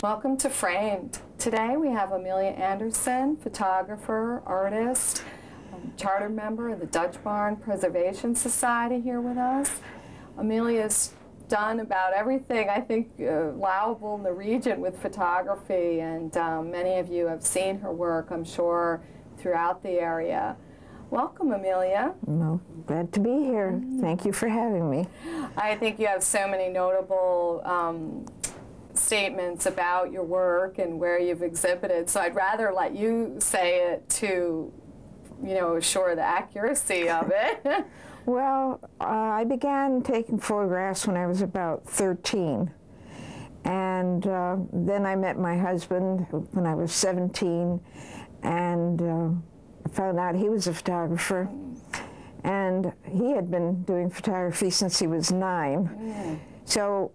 Welcome to Framed. Today we have Amelia Anderson, photographer, artist, charter member of the Dutch Barn Preservation Society here with us. Amelia's done about everything, I think, allowable in the region with photography, and many of you have seen her work, I'm sure, throughout the area. Welcome, Amelia. Well, glad to be here. Thank you for having me. I think you have so many notable statements about your work and where you've exhibited, so I'd rather let you say it to, you know, assure the accuracy of it. Well, I began taking photographs when I was about 13, and then I met my husband when I was 17, and I found out he was a photographer, and he had been doing photography since he was 9. So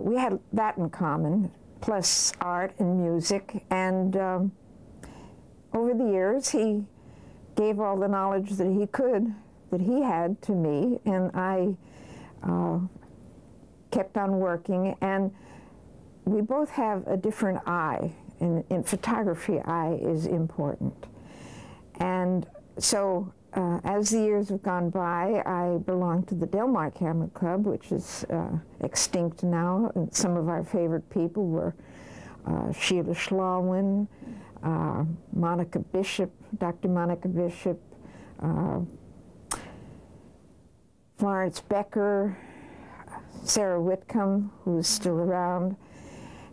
we had that in common, plus art and music, and over the years he gave all the knowledge that he had to me, and I kept on working, and we both have a different eye. In photography, eye is important. And so as the years have gone by, I belonged to the Delmar Camera Club, which is extinct now, and some of our favorite people were Sheila Schlawin, Monica Bishop, Dr. Monica Bishop, Florence Becker, Sarah Whitcomb, who is still around,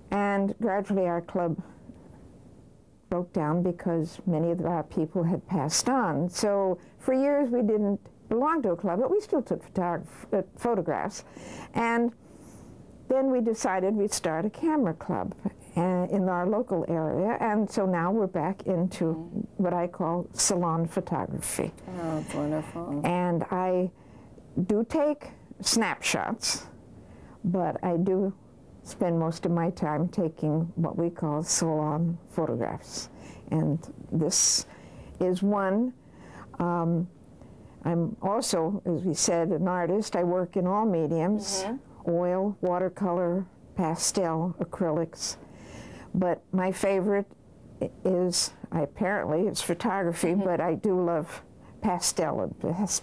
and gradually our club broke down because many of our people had passed on. So for years we didn't belong to a club, but we still took photographs. And then we decided we'd start a camera club in our local area, and so now we're back into what I call salon photography. Oh, that's wonderful. And I do take snapshots, but I do spend most of my time taking what we call salon photographs. And this is one. I'm also, as we said, an artist. I work in all mediums, oil, watercolor, pastel, acrylics. But my favorite is, apparently, it's photography, but I do love pastel.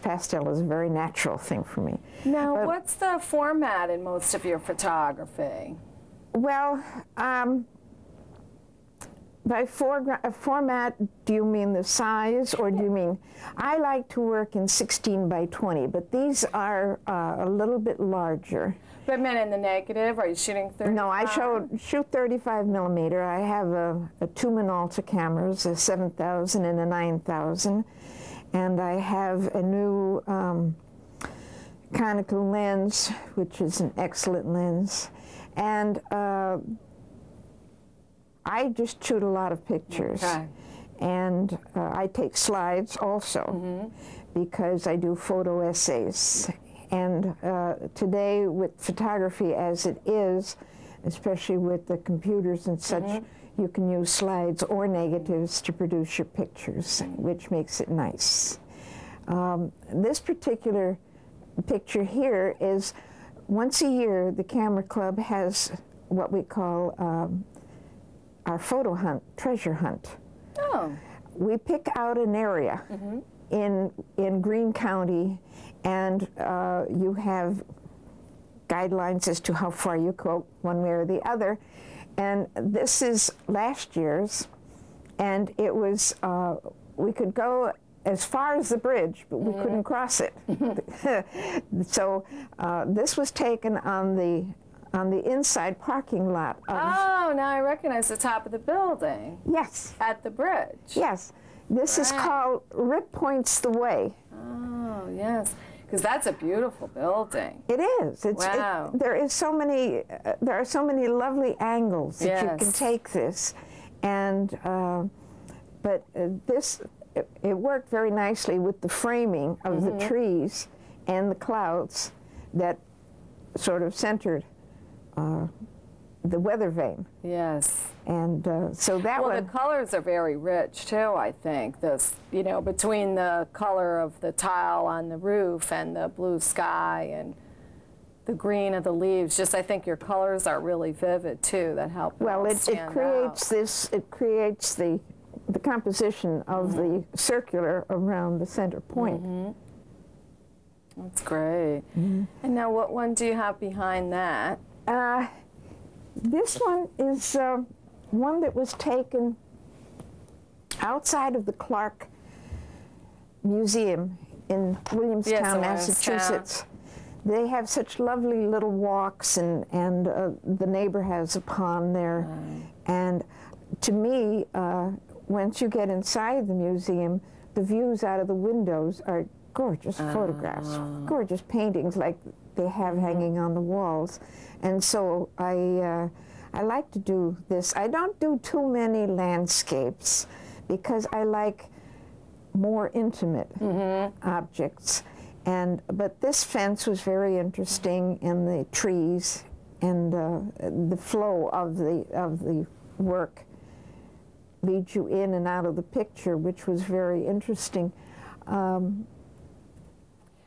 Pastel is a very natural thing for me. Now, what's the format in most of your photography? Well, by format, do you mean the size, or do you mean, I like to work in 16 by 20, but these are a little bit larger. But meant in the negative, are you shooting 35? No, I shoot 35 millimeter. I have a two Minolta cameras, a 7000 and a 9000. And I have a new conical lens, which is an excellent lens. And I just shoot a lot of pictures. Okay. And I take slides also, because I do photo essays. And today, with photography as it is, especially with the computers and such, you can use slides or negatives to produce your pictures, which makes it nice. This particular picture here is, once a year, the Camera Club has what we call our photo hunt, treasure hunt. Oh. We pick out an area in Greene County, and you have guidelines as to how far you go one way or the other. And this is last year's, and it was, we could go as far as the bridge, but we couldn't cross it. So this was taken on the inside parking lot of... Oh, now I recognize the top of the building. Yes. At the bridge. Yes. This is called Rip Points the Way. Oh, yes. Because that's a beautiful building. It is. Wow. There are so many lovely angles that you can take this, and but it worked very nicely with the framing of the trees and the clouds that sort of centered the weather vane. Yes. And so that the colors are very rich too, I think. This, you know, between the color of the tile on the roof and the blue sky, and the green of the leaves. Just I think your colors are really vivid too. That help. Well, it creates this. It creates the composition of the circular around the center point. That's great. And now, what one do you have behind that? This one is one that was taken outside of the Clark Museum in Williamstown, Massachusetts. They have such lovely little walks, and the neighbor has a pond there. And to me, once you get inside the museum, the views out of the windows are gorgeous photographs, gorgeous paintings like they have hanging on the walls. And so I like to do this. I don't do too many landscapes because I like more intimate objects. But this fence was very interesting, and the trees and the flow of the work leads you in and out of the picture, which was very interesting.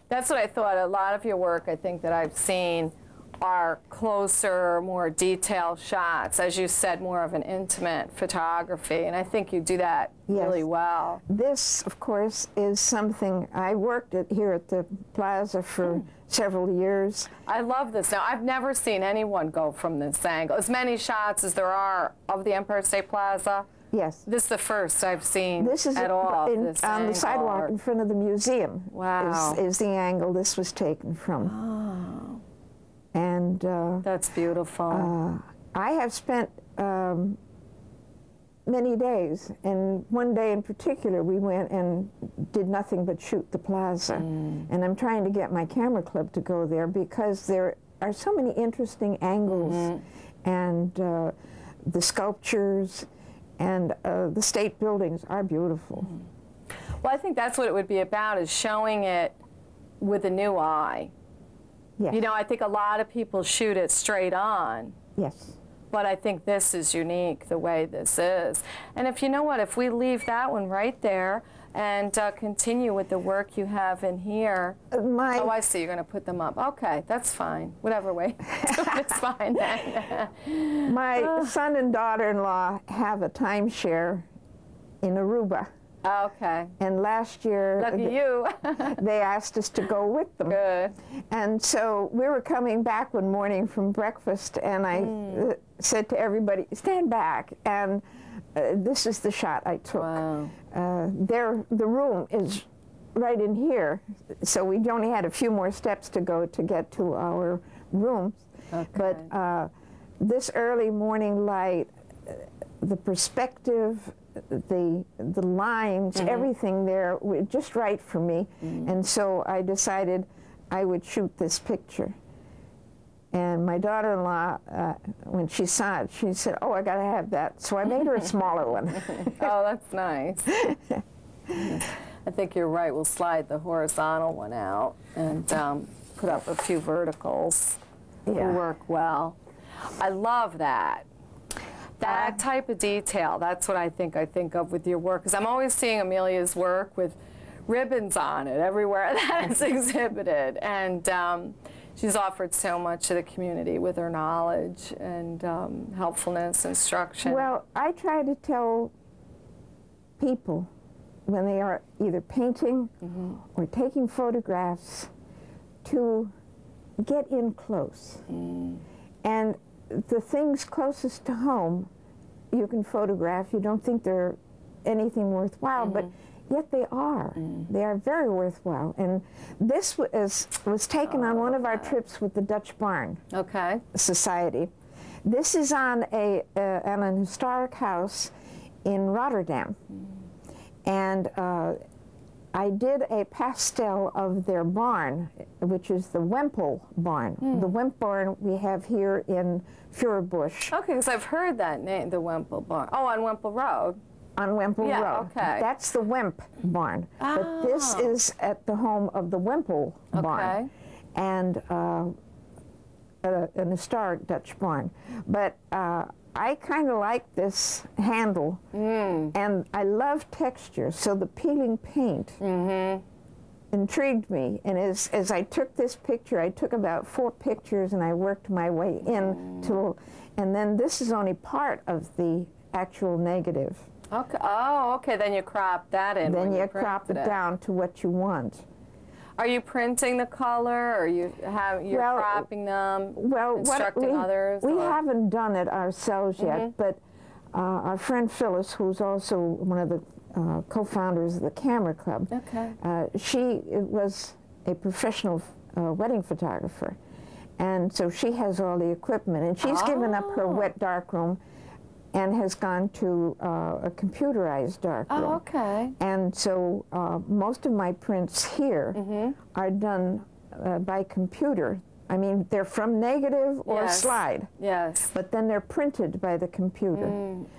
That's what I thought. A lot of your work, I think, that I've seen are closer, more detailed shots, as you said, more of an intimate photography, and I think you do that really well. This, of course, is something I worked here at the plaza for several years. I love this. Now, I've never seen anyone go from this angle. As many shots as there are of the Empire State Plaza. Yes. This is the first I've seen at all. On the sidewalk in front of the museum. Wow. Is the angle this was taken from. Oh. And that's beautiful. I have spent many days, and one day in particular we went and did nothing but shoot the plaza. And I'm trying to get my camera club to go there because there are so many interesting angles, and the sculptures and the state buildings are beautiful. Well, I think that's what it would be about, is showing it with a new eye. Yes. You know, I think a lot of people shoot it straight on. Yes. But I think this is unique, the way this is. And if you know what, if we leave that one right there and continue with the work you have in here. Oh, I see, you're going to put them up. Okay, that's fine. Whatever way. It's fine then. My son and daughter-in-law have a timeshare in Aruba. Okay. And last year, lucky you. they asked us to go with them. Good. And so we were coming back one morning from breakfast, and I said to everybody, stand back. And this is the shot I took. Wow. The room is right in here, so we only had a few more steps to go to get to our rooms. Okay. But this early morning light, the perspective, the lines, everything there was just right for me. And so I decided I would shoot this picture. And my daughter-in-law, when she saw it, she said, oh, I got to have that. So I made her a smaller one. Oh, that's nice. I think you're right. We'll slide the horizontal one out and put up a few verticals. It'll work well. I love that. That type of detail, that's what I think of with your work, because I'm always seeing Amelia's work with ribbons on it everywhere that it's exhibited. And she's offered so much to the community with her knowledge and helpfulness, instruction. Well, I try to tell people when they are either painting or taking photographs to get in close. And the things closest to home you can photograph. You don't think they're anything worthwhile, but yet they are. They are very worthwhile. And this was taken on one of our trips with the Dutch Barn Society. This is on an historic house in Rotterdam. And I did a pastel of their barn, which is the Wempel barn. The Wemp barn we have here in Furbush. Okay, because I've heard that name, the Wempel barn. Oh, on Wempel Road. On Wempel Road. Okay. That's the Wemp barn. But this is at the home of the Wempel barn. And an historic Dutch barn. But I kind of like this handle, and I love texture, so the peeling paint intrigued me. And as I took this picture, I took about 4 pictures and I worked my way in till, and then this is only part of the actual negative. Okay. Oh, okay. Then you crop that in. Then you crop it down to what you want. Are you printing the color, or you're cropping them, instructing others? We haven't done it ourselves yet, but our friend Phyllis, who's also one of the co-founders of the Camera Club, she was a professional wedding photographer, and so she has all the equipment, and she's given up her wet darkroom and has gone to a computerized darkroom. Oh, okay. And so most of my prints here are done by computer. I mean, they're from negative or slide. Yes. But then they're printed by the computer.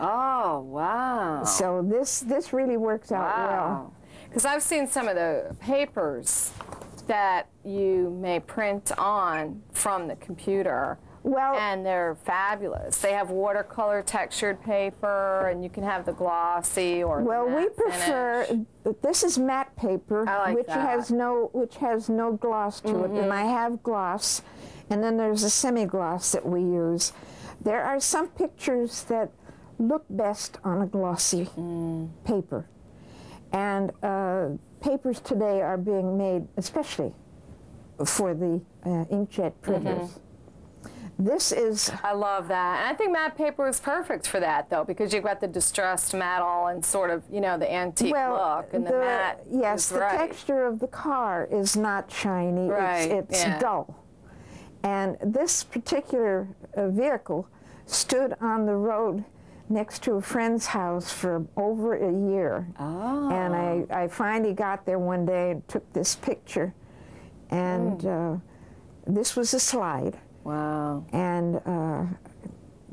Oh, wow. So this really works out well. Because I've seen some of the papers that you may print on from the computer. Well, and they're fabulous. They have watercolor textured paper, and you can have the glossy or well, the we prefer. This is matte paper, which has no gloss to it, and I have gloss, and then there's a semi-gloss that we use. There are some pictures that look best on a glossy paper, and papers today are being made especially for the inkjet printers. This is... I love that. And I think matte paper is perfect for that, though, because you've got the distressed metal and sort of, you know, the antique look. And the matte yes, the texture of the car is not shiny. It's dull. And this particular vehicle stood on the road next to a friend's house for over a year. And I finally got there one day and took this picture. And this was a slide. Wow. And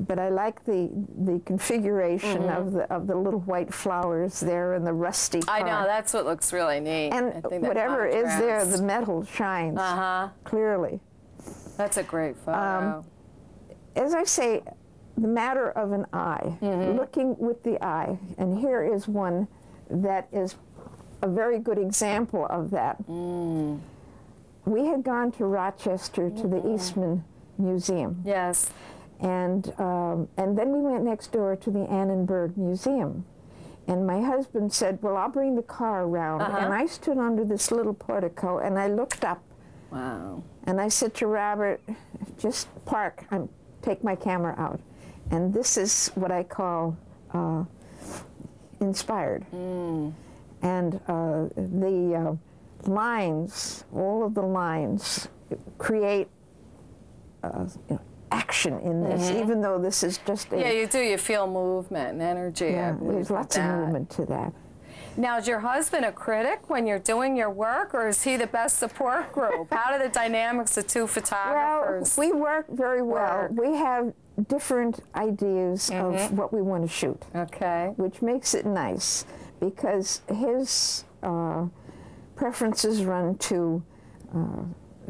but I like the configuration of the little white flowers there and the rusty car. I know, that's what looks really neat. And I think whatever is there, the metal shines clearly. That's a great photo. As I say, the matter of an eye, looking with the eye, and here is one that is a very good example of that. We had gone to Rochester to the Eastman Museum. Yes. And then we went next door to the Annenberg Museum. And my husband said, well, I'll bring the car around. And I stood under this little portico and I looked up. Wow. And I said to Robert, just park, take my camera out. And this is what I call inspired. And the lines, all of the lines create action in this, even though this is just a... Yeah, you do. You feel movement and energy. Yeah, there's lots of movement to that. Now, is your husband a critic when you're doing your work, or is he the best support group? How do the dynamics of two photographers Well, we work very well. We have different ideas of what we want to shoot. Okay. Which makes it nice, because his preferences run to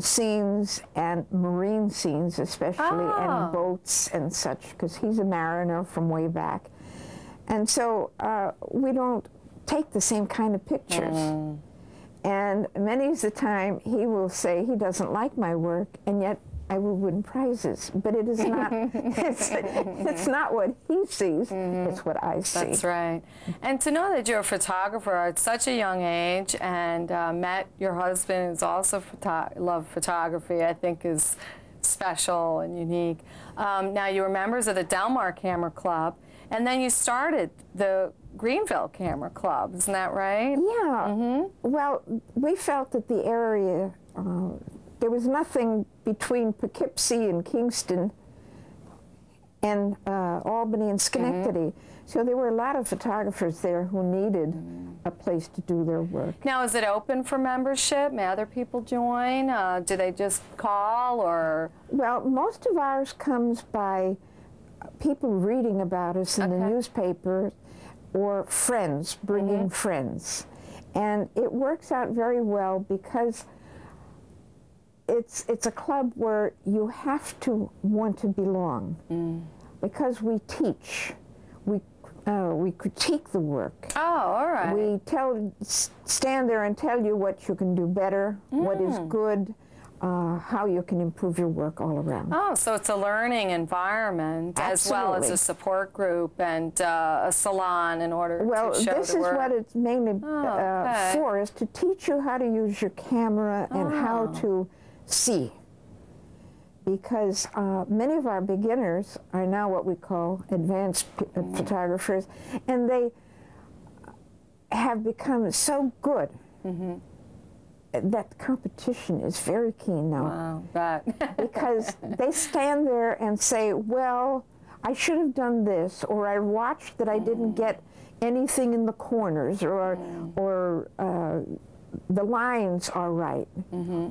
scenes, and marine scenes especially, and boats and such, because he's a mariner from way back. And so we don't take the same kind of pictures. And many of the time he will say he doesn't like my work, and yet I will win prizes. But it is not, it's not what he sees, it's what I see. That's right. And to know that you're a photographer at such a young age, and met your husband who's also loved photography, I think is special and unique. Now, you were members of the Del Mar Camera Club, and then you started the Greenville Camera Club, isn't that right? Yeah. Well, we felt that the area, there was nothing between Poughkeepsie and Kingston and Albany and Schenectady. So there were a lot of photographers there who needed a place to do their work. Now, is it open for membership? May other people join? Do they just call, or? Well, most of ours comes by people reading about us in the newspaper, or friends bringing friends. And it works out very well, because it's a club where you have to want to belong. Because we teach, we we critique the work. Oh, all right. We stand there and tell you what you can do better, what is good, how you can improve your work all around. Oh, so it's a learning environment as well as a support group and a salon in order to show the work. Well, this is what it's mainly for, is to teach you how to use your camera and how to see. Because many of our beginners are now what we call advanced photographers, and they have become so good that competition is very keen now. Wow, that. Because they stand there and say, well, I should have done this, or I watched that I didn't get anything in the corners, or the lines are right,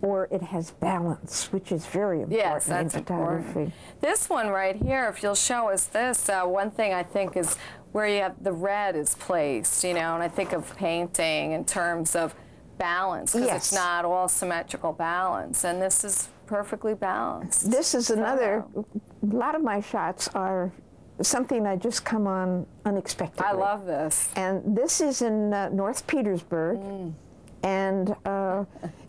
or it has balance, which is very important in photography. Important. This one right here, if you'll show us this, one thing I think is where you have the red is placed, you know, and I think of painting in terms of balance, because it's not all symmetrical balance, and this is perfectly balanced. This is another, a lot of my shots are something I just come on unexpectedly. I love this. And this is in North Petersburg. And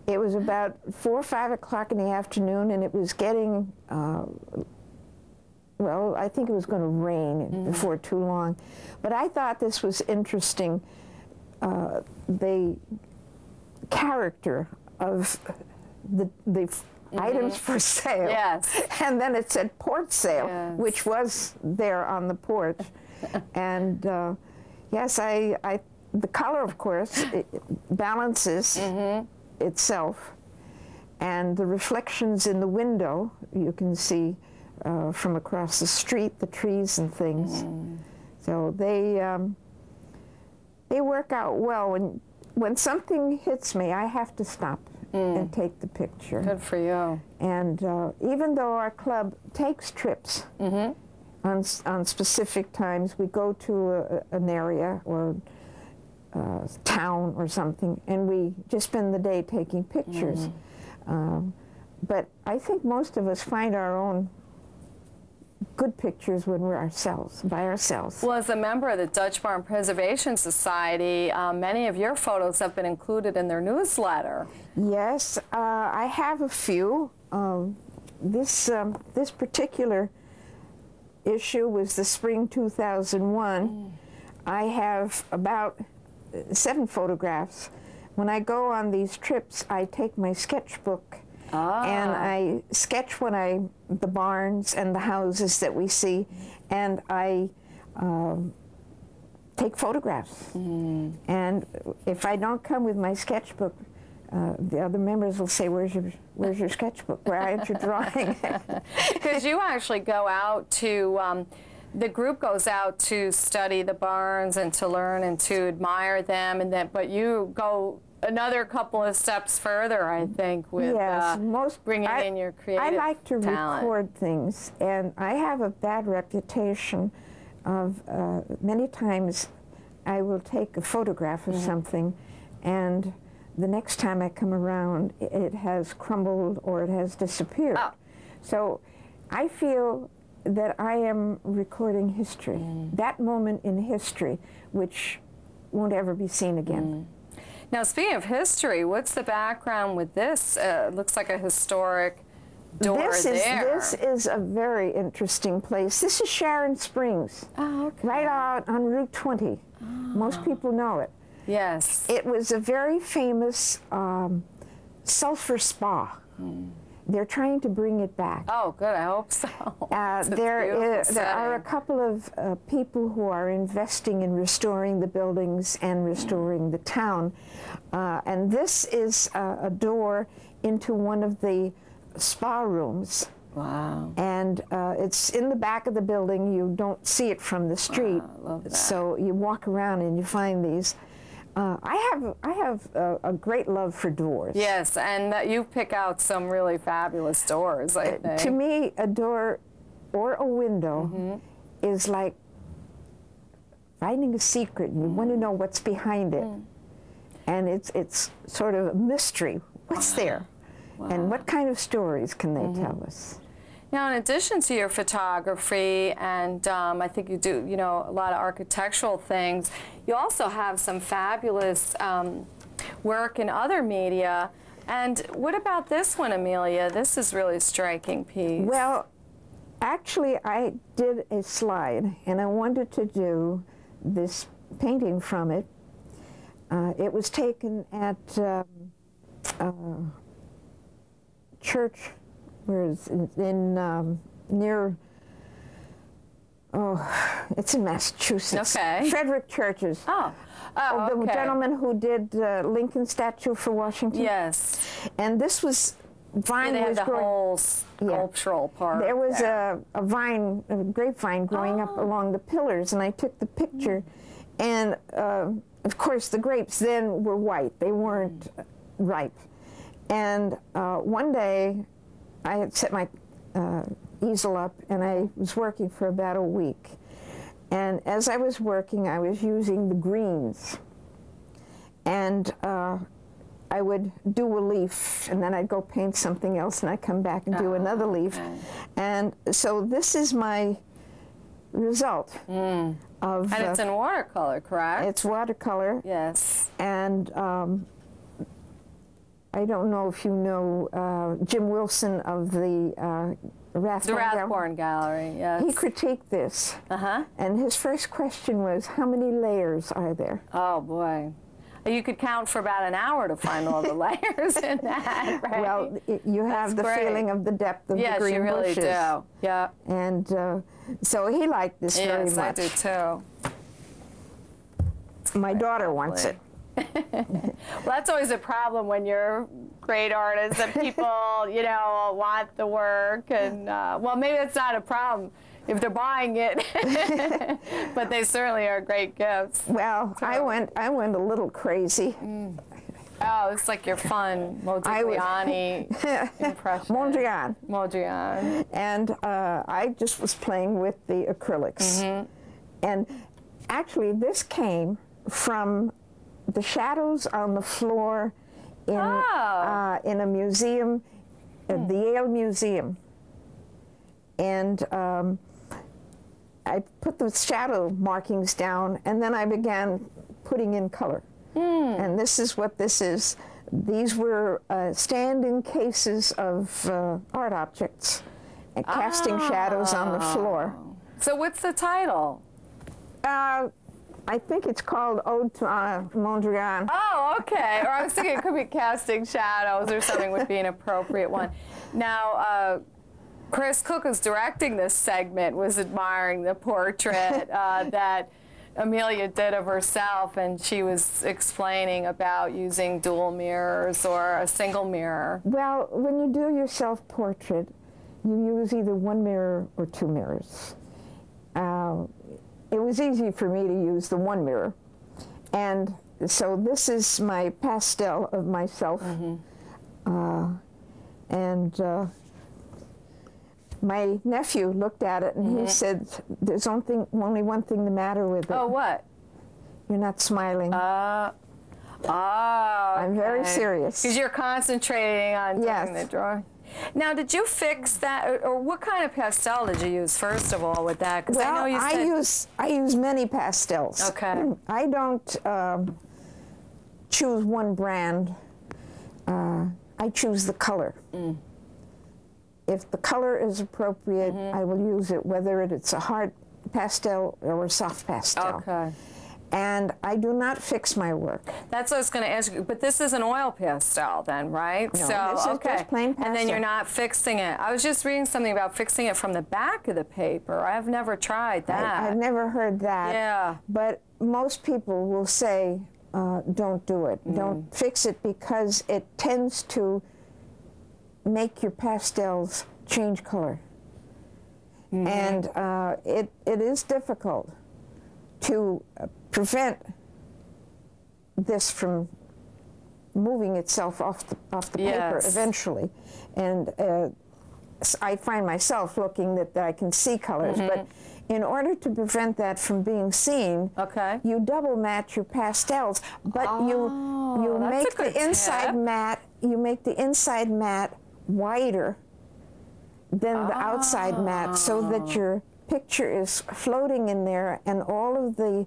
it was about 4 or 5 o'clock in the afternoon, and it was getting, well, I think it was going to rain before too long. But I thought this was interesting, the character of the items for sale. Yes. And then it said port sale, which was there on the porch. And yes, the color, of course, it balances itself, and the reflections in the window, you can see from across the street, the trees and things. So they work out well. When something hits me, I have to stop and take the picture. Good for you. And even though our club takes trips on specific times, we go to an area or town or something, and we just spend the day taking pictures. But I think most of us find our own good pictures when we're by ourselves. Well, as a member of the Dutch Barn Preservation Society, many of your photos have been included in their newsletter. Yes, I have a few. This particular issue was the spring 2001. I have about 7 photographs. When I go on these trips, I take my sketchbook and I sketch the barns and the houses that we see, and I take photographs. And if I don't come with my sketchbook, the other members will say, where's your sketchbook? Where aren't you drawing? Because you actually go out to the group goes out to study the barns and to learn and to admire them, and then, but you go another couple of steps further, I think, with bringing in your creative I like to talent. Record things, and I have a bad reputation of many times I will take a photograph of something, and the next time I come around, it has crumbled or it has disappeared. So I feel that I am recording history, that moment in history, which won't ever be seen again. Now, speaking of history, what's the background with this? Looks like a historic door there. This is a very interesting place. This is Sharon Springs, right out on Route 20. Most people know it. Yes. It was a very famous sulfur spa. They're trying to bring it back. Oh, good. I hope so. There are a couple of people who are investing in restoring the buildings and restoring the town. And this is a door into one of the spa rooms. Wow. And it's in the back of the building. You don't see it from the street. Wow, I love that. So you walk around and you find these. I have a great love for doors. Yes, and you pick out some really fabulous doors, I think. To me, a door or a window is like finding a secret, and you want to know what's behind it. And it's sort of a mystery. What's there? And what kind of stories can they tell us? Now, in addition to your photography, and I think you do, you know, a lot of architectural things, you also have some fabulous work in other media. And what about this one, Amelia? This is really a striking piece. Well, actually, I did a slide, and I wanted to do this painting from it. It was taken at church, where it's in near, it's in Massachusetts. Okay. Frederick Churches. Oh, the gentleman who did Lincoln statue for Washington. Yes. And this was vine they was had the growing. whole sculptural part. There was a vine, a grapevine growing up along the pillars, and I took the picture. And of course, the grapes then were white; they weren't ripe. And one day, I had set my easel up, and I was working for about a week. And as I was working, I was using the greens. And I would do a leaf, and then I'd go paint something else, and I'd come back and do another leaf. Okay. And so this is my result of... And it's in watercolor, correct? It's watercolor. Yes. And I don't know if you know Jim Wilson of the Rathborne Gallery, yes. He critiqued this. And his first question was, how many layers are there? Oh, boy. You could count for about an hour to find all the layers in that, right? Well, you have the feeling of the depth of the green bushes. Yes, you really do. Yeah. And so he liked this very much. Yes, I do too. My daughter wants it. Well, that's always a problem when you're great artists and people, you know, want the work. And, well, maybe it's not a problem if they're buying it, but they certainly are great gifts. Well, so. I went a little crazy. Oh, it's like your fun Modigliani impression. Mondrian. And I just was playing with the acrylics. And actually, this came from the shadows on the floor in a museum, the Yale Museum. And I put the shadow markings down, and then I began putting in color. And this is what this is. These were stand-in cases of art objects, and casting shadows on the floor. So what's the title? I think it's called Ode to Mondrian. Oh, okay. Or I was thinking it could be casting shadows or something would be an appropriate one. Now, Chris Cook, who's directing this segment, was admiring the portrait that Amelia did of herself, and she was explaining about using dual mirrors or a single mirror. Well, when you do your self-portrait, you use either one mirror or two mirrors. It was easy for me to use the one mirror. And so this is my pastel of myself. My nephew looked at it and he said, there's only one thing the matter with it. Oh, what? You're not smiling. Oh, I'm very serious. Because you're concentrating on doing the drawing. Now, did you fix that, or what kind of pastel did you use, first of all, with that? Because well, I know you said... I use many pastels. Okay. I don't choose one brand. I choose the color. If the color is appropriate, I will use it, whether it's a hard pastel or a soft pastel. Okay. And I do not fix my work. That's what I was going to ask you. But this is an oil pastel then, right? No, so, this is just plain pastel. And then you're not fixing it. I was just reading something about fixing it from the back of the paper. I've never tried that. I've never heard that. Yeah. But most people will say, don't do it. Don't fix it, because it tends to make your pastels change color. And it is difficult to prevent this from moving itself off the paper eventually. And I find myself looking that I can see colors, but in order to prevent that from being seen, you double match your pastels, but you make the inside matte. You make the inside matte wider than the outside mat, so that your picture is floating in there and all of the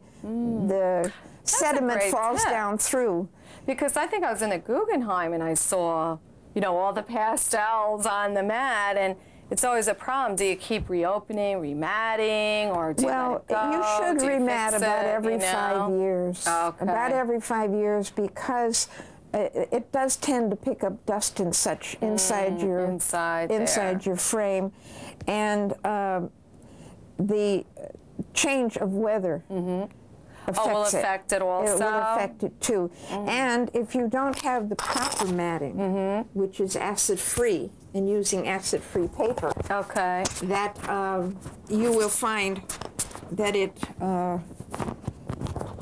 sediment falls down through. Because I think I was in a Guggenheim and I saw, you know, all the pastels on the mat, and it's always a problem. Do you keep reopening, rematting, or do you let it go? You should remat about every 5 years. Okay. About every 5 years, because it does tend to pick up dust and such inside your frame, and the change of weather will affect it also. It will affect it too. And if you don't have the proper matting, which is acid-free, and using acid-free paper, that you will find that it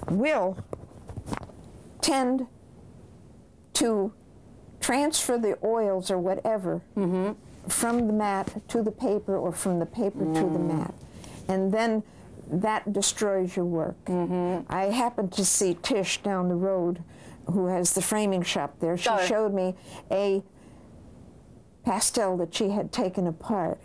will tend to transfer the oils or whatever from the mat to the paper, or from the paper to the mat. And then that destroys your work. I happened to see Tish down the road, who has the framing shop there. She showed me a pastel that she had taken apart.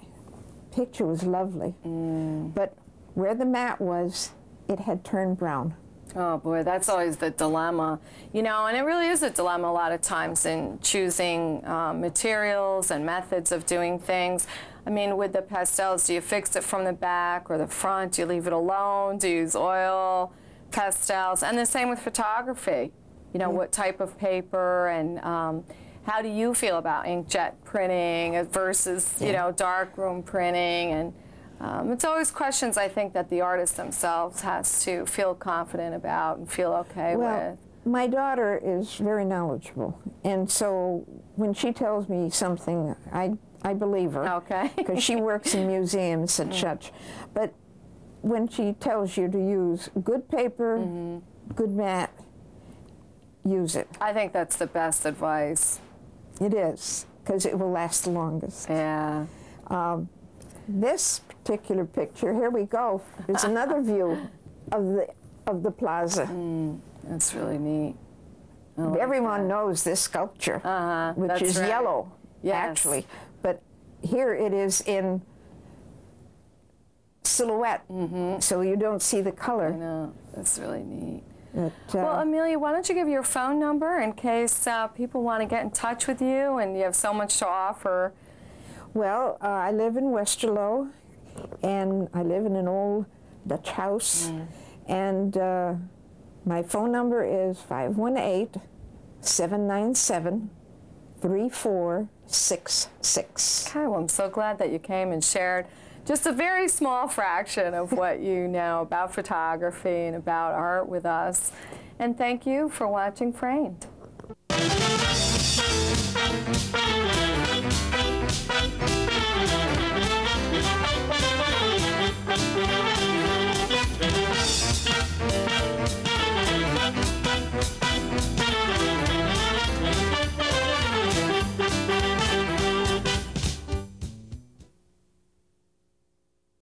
Picture was lovely, but where the mat was, it had turned brown. Oh boy, that's always the dilemma. You know, and it really is a dilemma a lot of times in choosing materials and methods of doing things. I mean, with the pastels, do you fix it from the back or the front? Do you leave it alone? Do you use oil pastels? And the same with photography. You know, what type of paper, and how do you feel about inkjet printing versus, you know, darkroom printing? And it's always questions, I think, that the artist themselves has to feel confident about and feel okay with. My daughter is very knowledgeable, and so when she tells me something, I believe her. Okay. Because she works in museums and such. But when she tells you to use good paper, good mat, use it. I think that's the best advice. It is, because it will last the longest. Yeah. This particular picture, here we go, is another view of the plaza. That's really neat. Everyone knows this sculpture, which is yellow, actually. But here it is in silhouette, so you don't see the color. I know. That's really neat. Well, Amelia, why don't you give your phone number in case people want to get in touch with you and you have so much to offer? Well, I live in Westerlo, and I live in an old Dutch house, and my phone number is 518-797-3466. Okay, well, I'm so glad that you came and shared just a very small fraction of what you know about photography and about art with us. And thank you for watching Framed.